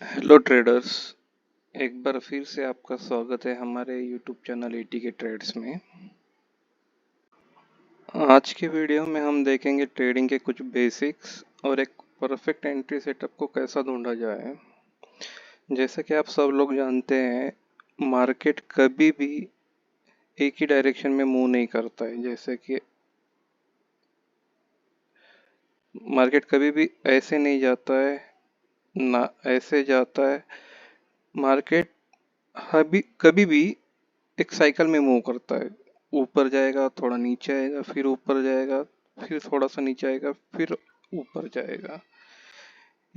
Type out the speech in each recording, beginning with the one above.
Hello traders. एक बार फिर से आपका स्वागत है हमारे यूट्यूब चैनल एटी के ट्रेड्स में। आज के वीडियो में हम देखेंगे ट्रेडिंग के कुछ बेसिक्स और एक परफेक्ट एंट्री सेटअप को कैसा ढूंढा जाए। जैसे कि आप सब लोग जानते हैं, मार्केट कभी भी एक ही डायरेक्शन में मूव नहीं करता है। जैसे कि मार्केट कभी भी ऐसे नहीं जाता है, ना ऐसे जाता है। मार्केट कभी कभी भी एक साइकिल में मूव करता है। ऊपर जाएगा, थोड़ा नीचे आएगा, फिर ऊपर जाएगा, फिर थोड़ा सा नीचे आएगा, फिर ऊपर जाएगा।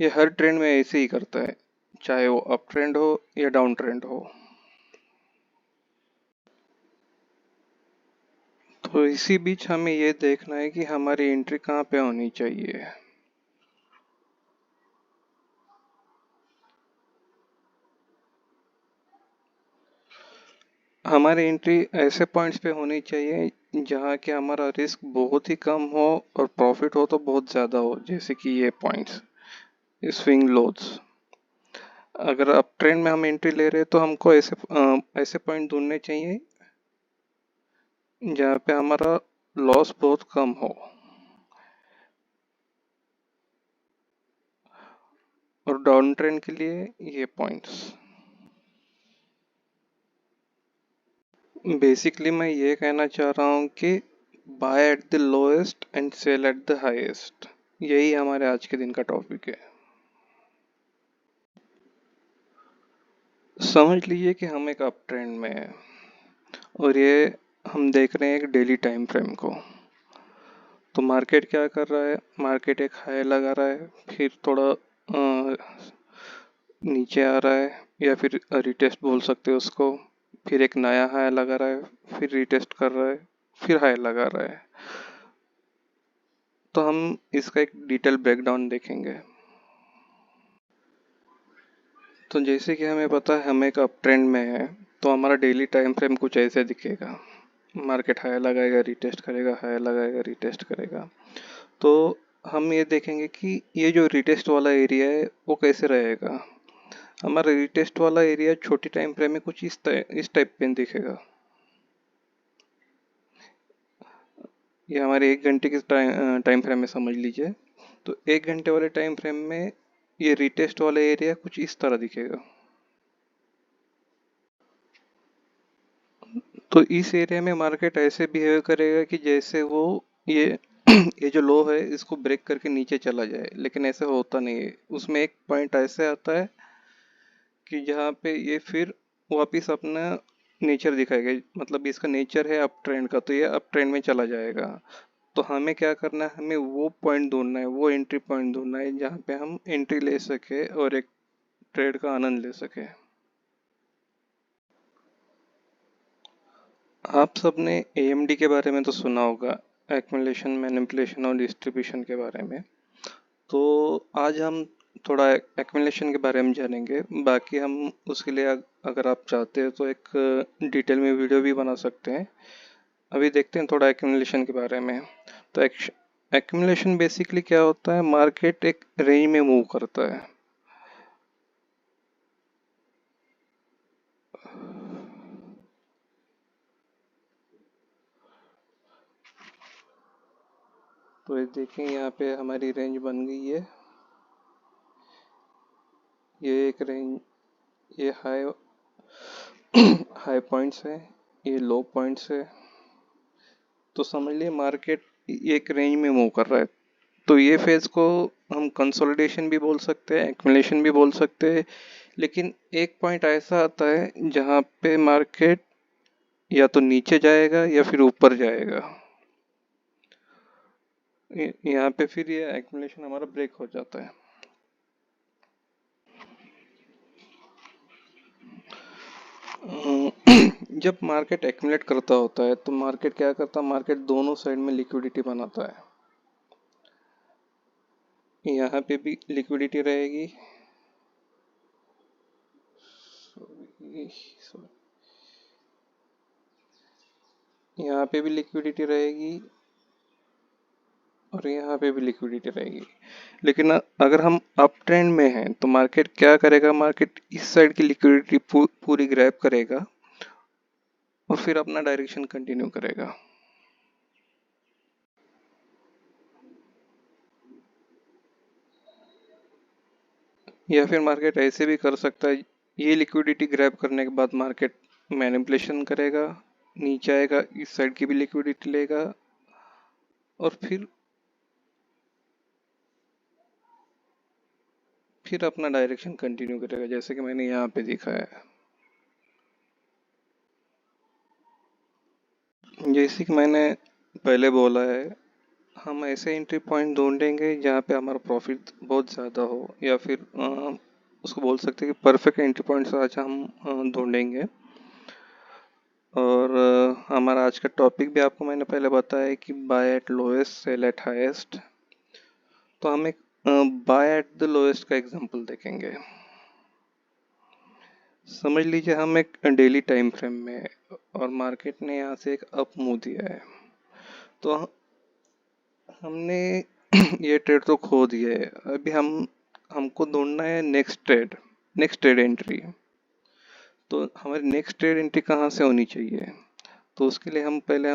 ये हर ट्रेंड में ऐसे ही करता है, चाहे वो अप ट्रेंड हो या डाउन ट्रेंड हो। तो इसी बीच हमें ये देखना है कि हमारी एंट्री कहाँ पे होनी चाहिए। हमारी एंट्री ऐसे पॉइंट्स पे होनी चाहिए जहाँ कि हमारा रिस्क बहुत ही कम हो और प्रॉफिट हो तो बहुत ज़्यादा हो। जैसे कि ये पॉइंट्स, स्विंग लोड्स। अगर अप ट्रेंड में हम एंट्री ले रहे हैं तो हमको ऐसे पॉइंट ढूंढने चाहिए जहाँ पे हमारा लॉस बहुत कम हो। और डाउन ट्रेंड के लिए ये पॉइंट्स। बेसिकली मैं ये कहना चाह रहा हूँ कि buy at the lowest and sell at the highest. यही हमारे आज के दिन का टॉपिक है। समझ लीजिए कि हम एक अप ट्रेंड में हैं और ये हम देख रहे हैं एक डेली टाइम फ्रेम को। तो मार्केट क्या कर रहा है, मार्केट एक हाई लगा रहा है, फिर थोड़ा नीचे आ रहा है, या फिर रिटेस्ट बोल सकते हो उसको। फिर एक नया हाई लगा रहा है, फिर रिटेस्ट कर रहा है, फिर हाई लगा रहा है। तो हम इसका एक डिटेल ब्रेकडाउन देखेंगे। तो जैसे कि हमें पता है हम एक अप ट्रेंड में है, तो हमारा डेली टाइम फ्रेम कुछ ऐसे दिखेगा। मार्केट हाई लगाएगा, रिटेस्ट करेगा, हाई लगाएगा, रिटेस्ट करेगा। तो हम ये देखेंगे कि ये जो रिटेस्ट वाला एरिया है वो कैसे रहेगा। हमारा रिटेस्ट वाला एरिया छोटी टाइम फ्रेम में कुछ इस टाइप पे दिखेगा। ये हमारे 1 घंटे के टाइम फ्रेम में समझ लीजिए। तो 1 घंटे वाले टाइम फ्रेम में ये रिटेस्ट वाला एरिया कुछ इस तरह दिखेगा। तो इस एरिया में मार्केट ऐसे बिहेव करेगा कि जैसे वो ये ये जो लो है इसको ब्रेक करके नीचे चला जाए, लेकिन ऐसा होता नहीं है। उसमें एक पॉइंट ऐसे आता है कि जहाँ पे ये फिर वापिस अपना नेचर दिखाएगा। मतलब इसका नेचर है अप ट्रेंड का, तो ये अप ट्रेंड में चला जाएगा। तो हमें क्या करना है, हमें वो पॉइंट ढूंढना है, वो एंट्री पॉइंट ढूंढना है जहाँ पे हम एंट्री ले सके और एक ट्रेड का आनंद ले सके। आप सबने एएमडी के बारे में तो सुना होगा, एक्युमुलेशन, मैनिपुलेशन और डिस्ट्रीब्यूशन के बारे में। तो आज हम थोड़ा एक्युमुलेशन के बारे में जानेंगे। बाकी हम उसके लिए अगर आप चाहते हैं तो एक डिटेल में वीडियो भी बना सकते हैं। अभी देखते हैं थोड़ा एक्युमुलेशन के बारे में। तो एक्युमुलेशन बेसिकली क्या होता है, मार्केट एक रेंज में मूव करता है। तो ये देखें, यहाँ पे हमारी रेंज बन गई है। ये एक रेंज, ये हाई हाई पॉइंट्स है, ये लो पॉइंट्स है। तो समझ लिए मार्केट एक रेंज में मूव कर रहा है। तो ये फेज को हम कंसोलिडेशन भी बोल सकते हैं, एक्युमुलेशन भी बोल सकते हैं। लेकिन एक पॉइंट ऐसा आता है जहाँ पे मार्केट या तो नीचे जाएगा या फिर ऊपर जाएगा। यहाँ पे फिर ये एक्युमुलेशन हमारा ब्रेक हो जाता है। जब मार्केट एक्युमुलेट करता होता है तो मार्केट क्या करता है, मार्केट दोनों साइड में लिक्विडिटी बनाता है। यहाँ पे भी लिक्विडिटी रहेगी, यहाँ पे भी लिक्विडिटी रहेगी, और यहाँ पे भी लिक्विडिटी रहेगी। लेकिन अगर हम अप ट्रेंड में हैं तो मार्केट क्या करेगा, मार्केट इस साइड की लिक्विडिटी पूरी ग्रैब करेगा और फिर अपना डायरेक्शन कंटिन्यू करेगा। या फिर मार्केट ऐसे भी कर सकता है, ये लिक्विडिटी ग्रैब करने के बाद मार्केट मैनिपुलेशन करेगा, नीचे आएगा, इस साइड की भी लिक्विडिटी लेगा और फिर अपना डायरेक्शन कंटिन्यू करेगा, जैसे कि मैंने यहाँ पे दिखा है। जैसे कि मैंने पहले बोला है, हम ऐसे एंट्री पॉइंट ढूंढेंगे जहाँ पे हमारा प्रॉफिट बहुत ज़्यादा हो, या फिर उसको बोल सकते हैं कि परफेक्ट एंट्री पॉइंट्स आज हम ढूंढेंगे। और हमारा आज का टॉपिक भी आपको मैंने पहले बताया है कि buy at lowest sell at highest. तो हम एक बाय एट द लोएस्ट का एग्जांपल देखेंगे। समझ लीजिए हम एक डेली टाइम फ्रेम में है और मार्केट ने यहाँ से एक अप मूव दिया है, तो हमने ये ट्रेड तो खो दिया है। अभी हमको ढूंढना है नेक्स्ट ट्रेड एंट्री। तो हमारी नेक्स्ट ट्रेड एंट्री कहाँ से होनी चाहिए, तो उसके लिए हम पहले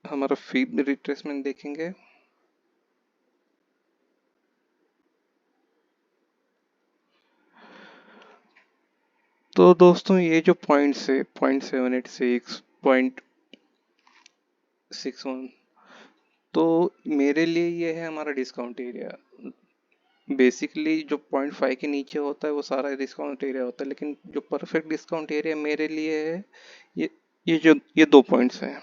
हमारा फीड रिट्रेसमेंट देखेंगे। तो दोस्तों ये जो पॉइंट्स है 0.786 0.61, तो मेरे लिए ये है हमारा डिस्काउंट एरिया। बेसिकली जो 0.5 के नीचे होता है वो सारा डिस्काउंट एरिया होता है, लेकिन जो परफेक्ट डिस्काउंट एरिया मेरे लिए है, ये ये 2 पॉइंट्स हैं।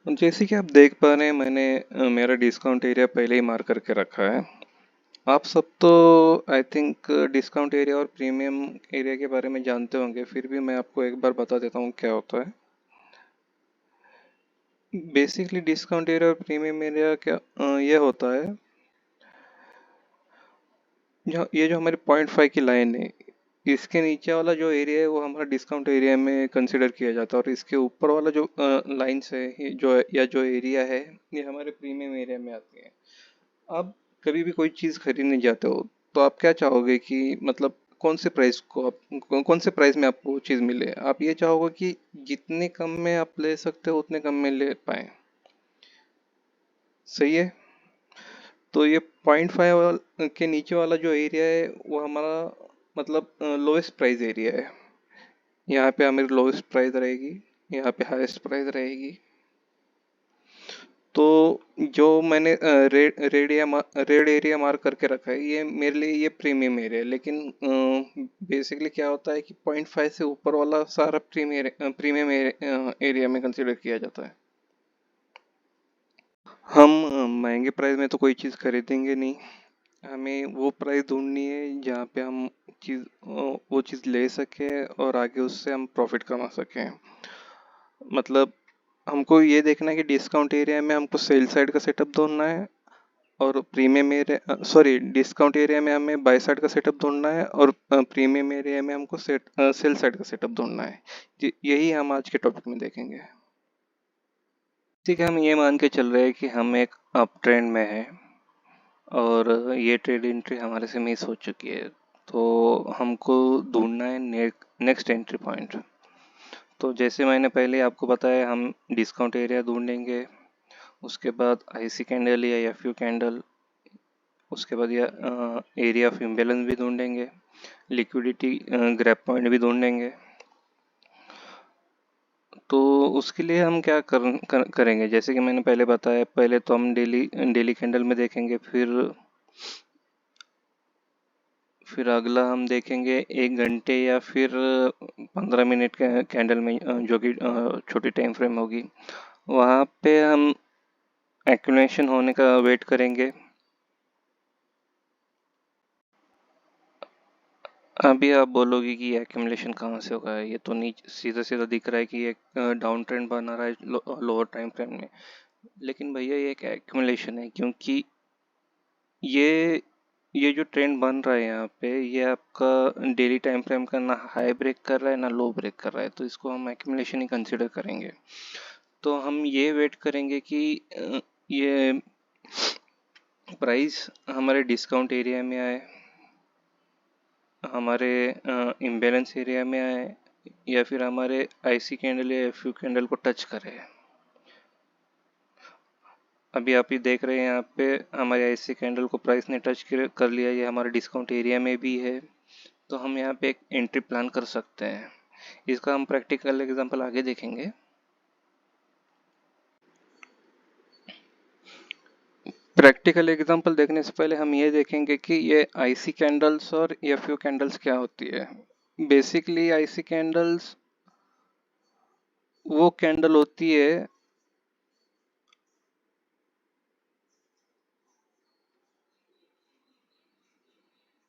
जैसे कि आप देख पा रहे हैं, मैंने मेरा डिस्काउंट एरिया पहले ही मार्क करके रखा है। आप सब तो आई थिंक डिस्काउंट एरिया और प्रीमियम एरिया के बारे में जानते होंगे, फिर भी मैं आपको एक बार बता देता हूँ क्या होता है। बेसिकली डिस्काउंट एरिया और प्रीमियम एरिया क्या ये होता है, ये जो हमारी 0.5 की लाइन है, इसके नीचे वाला जो एरिया है वो हमारा डिस्काउंट एरिया में कंसिडर किया जाता है, और इसके ऊपर वाला जो लाइन्स है जो एरिया है, ये हमारे प्रीमियम एरिया में आती है। आप कभी भी कोई चीज़ खरीदने जाते हो तो आप क्या चाहोगे कि मतलब कौन से प्राइस में आपको वो चीज़ मिले। आप ये चाहोगे कि जितने कम में आप ले सकते हो उतने कम में ले पाए। सही है। तो ये 0.5 के नीचे वाला जो एरिया है वो हमारा मतलब लोएस्ट प्राइस एरिया है। यहाँ पे हमारी लोएस्ट प्राइस रहेगी, यहाँ पे हाईएस्ट प्राइस रहेगी। तो जो मैंने रेड एरिया मार्क करके रखा है, ये मेरे लिए ये प्रीमियम एरिया है। लेकिन बेसिकली क्या होता है कि 0.5 से ऊपर वाला सारा प्रीमियम एरिया में कंसिडर किया जाता है। हम महंगे प्राइस में तो कोई चीज़ खरीदेंगे नहीं। हमें वो प्राइस ढूंढनी है जहाँ पे हम वो चीज़ ले सकें और आगे उससे हम प्रॉफिट कमा सकें। मतलब हमको ये देखना है कि डिस्काउंट एरिया में हमको सेल साइड का सेटअप ढूंढना है, और premium area sorry discount area में हमें बाय साइड का सेटअप ढूंढना है, और प्रीमियम एरिया में हमको सेल साइड का सेटअप ढूंढना है। यही हम आज के टॉपिक में देखेंगे। ठीक है, हम ये मान के चल रहे हैं कि हम एक अप ट्रेंड में हैं और ये ट्रेड एंट्री हमारे से मिस हो चुकी है, तो हमको ढूंढना है नेक्स्ट एंट्री पॉइंट। तो जैसे मैंने पहले आपको बताया, हम डिस्काउंट एरिया ढूंढेंगे, उसके बाद आईसी कैंडल या एफयू कैंडल, उसके बाद या एरिया ऑफ इम्बेलेंस भी ढूंढेंगे, लिक्विडिटी ग्रैब पॉइंट भी ढूंढेंगे। तो उसके लिए हम क्या करेंगे, जैसे कि मैंने पहले बताया, पहले तो हम डेली कैंडल में देखेंगे, फिर अगला हम देखेंगे 1 घंटे या फिर 15 मिनट के कैंडल में, जो कि छोटी टाइम फ्रेम होगी। वहाँ पे हम एक्यूमुलेशन होने का वेट करेंगे। अभी आप बोलोगे कि एक्यूमुलेशन कहाँ से होगा, ये तो नीचे सीधा सीधा दिख रहा है कि एक डाउन ट्रेंड बना रहा है लोअर टाइम फ्रेम में। लेकिन भैया ये एक एक्यूमुलेशन है, क्योंकि ये ये जो ट्रेंड बन रहा है यहाँ पे, ये आपका डेली टाइम फ्रेम का ना हाई ब्रेक कर रहा है ना लो ब्रेक कर रहा है, तो इसको हम एक्यूमुलेशन ही कंसिडर करेंगे। तो हम ये वेट करेंगे कि ये प्राइस हमारे डिस्काउंट एरिया में आए, हमारे इम्बैलेंस एरिया में आए, या फिर हमारे आईसी कैंडल या एफयू कैंडल को टच करे। अभी आप ही देख रहे हैं यहाँ पे हमारे आईसी कैंडल को प्राइस ने टच कर लिया, ये हमारे डिस्काउंट एरिया में भी है। तो हम यहाँ पे एक एंट्री प्लान कर सकते हैं। इसका हम प्रैक्टिकल एग्जांपल आगे देखेंगे। प्रैक्टिकल एग्जांपल देखने से पहले हम ये देखेंगे कि ये आईसी कैंडल्स और एफयू कैंडल्स क्या होती है। बेसिकली आईसी कैंडल्स वो कैंडल होती है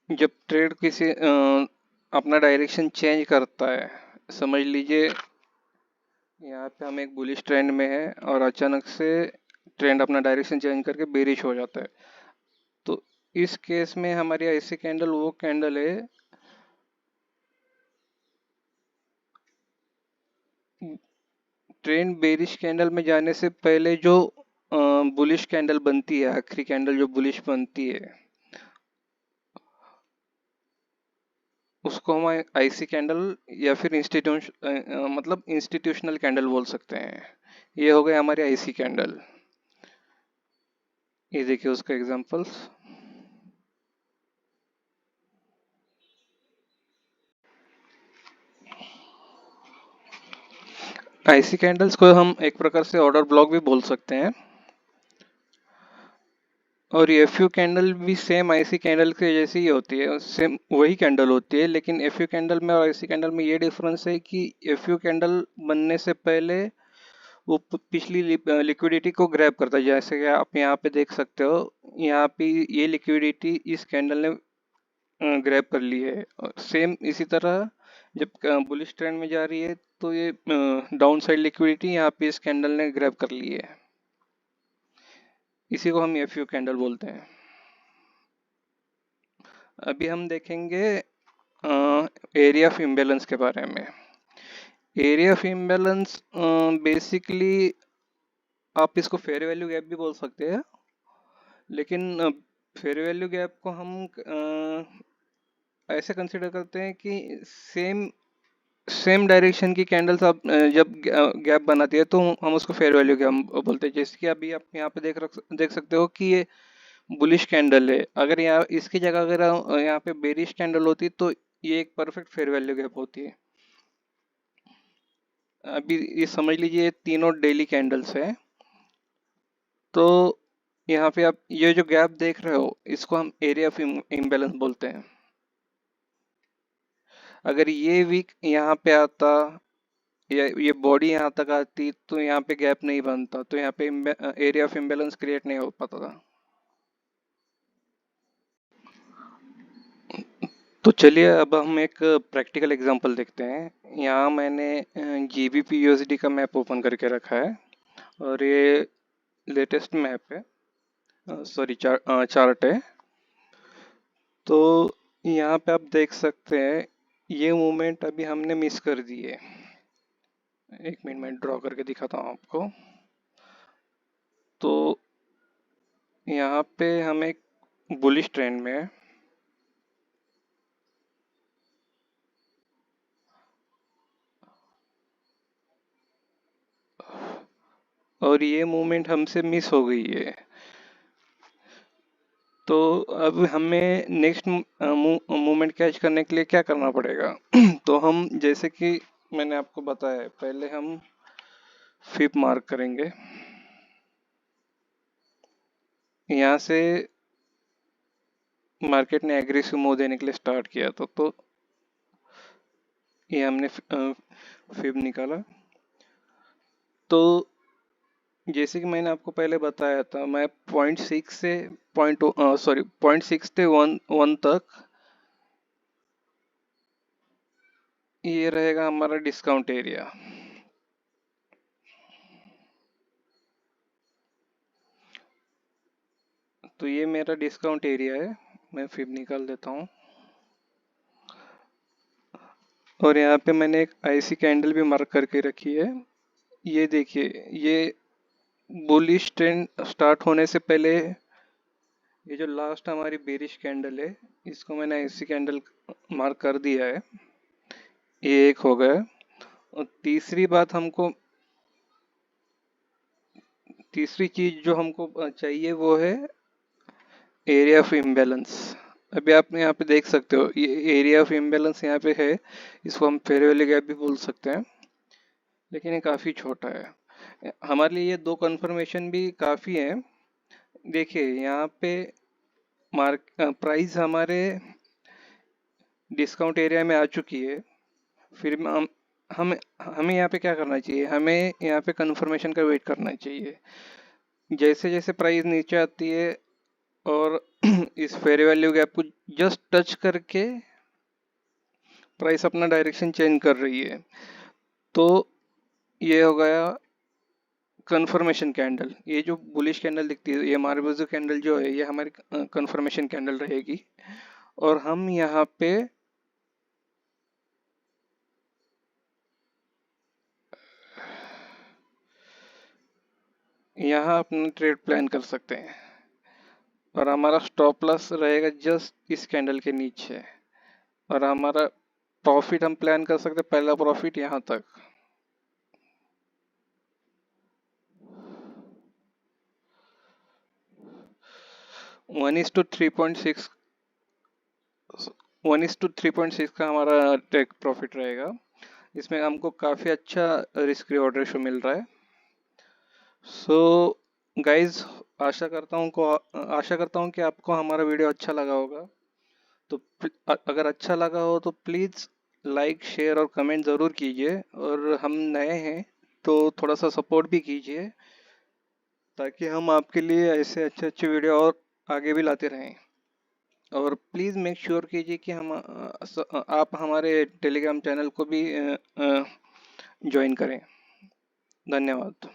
जब ट्रेड किसी अपना डायरेक्शन चेंज करता है। समझ लीजिए यहाँ पे हम एक बुलिश ट्रेंड में है और अचानक से ट्रेंड अपना डायरेक्शन चेंज करके बेरिश हो जाता है। तो इस केस में हमारी आईसी कैंडल वो कैंडल है ट्रेंड बेरिश कैंडल में जाने से पहले जो बुलिश कैंडल बनती है, आखिरी कैंडल जो बुलिश बनती है, उसको हम आईसी कैंडल या फिर मतलब इंस्टीट्यूशनल कैंडल बोल सकते हैं। ये हो गए हमारे आईसी कैंडल। ये देखिए उसका एग्जांपल्स। आईसी कैंडल्स को हम एक प्रकार से ऑर्डर ब्लॉक भी बोल सकते हैं, और एफयू कैंडल भी सेम आईसी कैंडल के जैसी ही होती है, सेम वही कैंडल होती है। लेकिन एफयू कैंडल में और आईसी कैंडल में ये डिफरेंस है कि एफयू कैंडल बनने से पहले वो पिछली लिक्विडिटी को ग्रैब करता है। जैसे कि आप यहाँ पे देख सकते हो, यहाँ पे ये लिक्विडिटी इस कैंडल ने ग्रैब कर ली है। और सेम इसी तरह जब बुलिश ट्रेंड में जा रही है तो ये डाउन साइड लिक्विडिटी यहाँ पे इस कैंडल ने ग्रैब कर ली है। इसी को हम एफयू कैंडल बोलते हैं। अभी हम देखेंगे एरिया ऑफ इम्बैलेंस के बारे में। एरिया ऑफ इम्बैलेंस बेसिकली आप इसको फेयर वैल्यू गैप भी बोल सकते हैं, लेकिन फेयर वैल्यू गैप को हम ऐसे कंसिडर करते हैं कि सेम सेम डायरेक्शन की कैंडल्स आप जब गैप बनाती है तो हम उसको फेयर वैल्यू गैप बोलते हैं। जैसे कि अभी आप यहाँ पे देख सकते हो कि ये बुलिश कैंडल है। अगर यहाँ इसकी जगह अगर यहाँ पे बेरिश कैंडल होती तो ये एक परफेक्ट फेयर वैल्यू गैप होती है। अभी ये समझ लीजिए ये तीनों डेली कैंडल्स है। तो यहाँ पे आप ये जो गैप देख रहे हो इसको हम एरिया ऑफ इम्बैलेंस बोलते हैं। अगर ये वीक यहाँ पे आता या ये बॉडी यहाँ तक आती तो यहाँ पे गैप नहीं बनता, तो यहाँ पे एरिया ऑफ इम्बैलेंस क्रिएट नहीं हो पाता था। तो चलिए अब हम एक प्रैक्टिकल एग्जांपल देखते हैं। यहाँ मैंने जीबीपी यूएसडी का मैप ओपन करके रखा है और ये लेटेस्ट मैप है, सॉरी चार्ट है। तो यहाँ पे आप देख सकते हैं ये मूवमेंट अभी हमने मिस कर दी है। एक मिनट में ड्रॉ करके दिखाता हूँ आपको। तो यहाँ पे हम एक बुलिश ट्रेंड में है, और ये मूवमेंट हमसे मिस हो गई है। तो अब हमें नेक्स्ट मूवमेंट कैच करने के लिए क्या करना पड़ेगा? तो हम जैसे कि मैंने आपको बताया पहले हम फिब मार्क करेंगे। यहाँ से मार्केट ने एग्रेसिव मूव देने के लिए स्टार्ट किया तो ये हमने फिब निकाला। तो जैसे कि मैंने आपको पहले बताया था, मैं 0.6 से पॉइंट सिक्स से वन तक ये रहेगा हमारा डिस्काउंट एरिया। तो ये मेरा डिस्काउंट एरिया है, मैं फिर निकाल देता हूँ। और यहाँ पे मैंने एक आईसी कैंडल भी मार्क करके रखी है। ये देखिए, ये बुलिश ट्रेंड स्टार्ट होने से पहले ये जो लास्ट हमारी बेरिश कैंडल है, इसको मैंने ऐसी कैंडल मार्क कर दिया है। ये एक हो गया। और तीसरी चीज जो हमको चाहिए वो है एरिया ऑफ इम्बैलेंस। अभी आप यहाँ पे देख सकते हो, ये एरिया ऑफ इम्बैलेंस यहाँ पे है। इसको हम फेयर वैल्यू गैप भी बोल सकते हैं, लेकिन ये काफ़ी छोटा है। हमारे लिए ये दो कंफर्मेशन भी काफ़ी है। देखिए यहाँ पे प्राइस हमारे डिस्काउंट एरिया में आ चुकी है। फिर हम हमें यहाँ पे क्या करना चाहिए, हमें यहाँ पे कंफर्मेशन का वेट करना चाहिए। जैसे जैसे प्राइस नीचे आती है और इस फेयर वैल्यू गैप को जस्ट टच करके प्राइस अपना डायरेक्शन चेंज कर रही है, तो ये हो गया कंफर्मेशन कैंडल। ये जो बुलिश कैंडल दिखती है, ये मार्बोजो कैंडल जो है, ये हमारी कंफर्मेशन कैंडल रहेगी। और हम यहाँ पे अपना ट्रेड प्लान कर सकते हैं। और हमारा स्टॉप लॉस रहेगा जस्ट इस कैंडल के नीचे। और हमारा प्रॉफिट हम प्लान कर सकते हैं, पहला प्रॉफिट यहाँ तक। वन इज टू 3.6 1:3.6 का हमारा टेक प्रॉफिट रहेगा। इसमें हमको काफ़ी अच्छा रिस्क रिवॉर्ड रेशो मिल रहा है। सो गाइज, आशा करता हूँ कि आपको हमारा वीडियो अच्छा लगा होगा। तो अगर अच्छा लगा हो तो प्लीज़ लाइक, शेयर और कमेंट ज़रूर कीजिए। और हम नए हैं तो थोड़ा सा सपोर्ट भी कीजिए, ताकि हम आपके लिए ऐसे अच्छे अच्छे वीडियो और आगे भी लाते रहें। और प्लीज़ मेक श्योर कीजिए कि आप हमारे टेलीग्राम चैनल को भी ज्वाइन करें। धन्यवाद।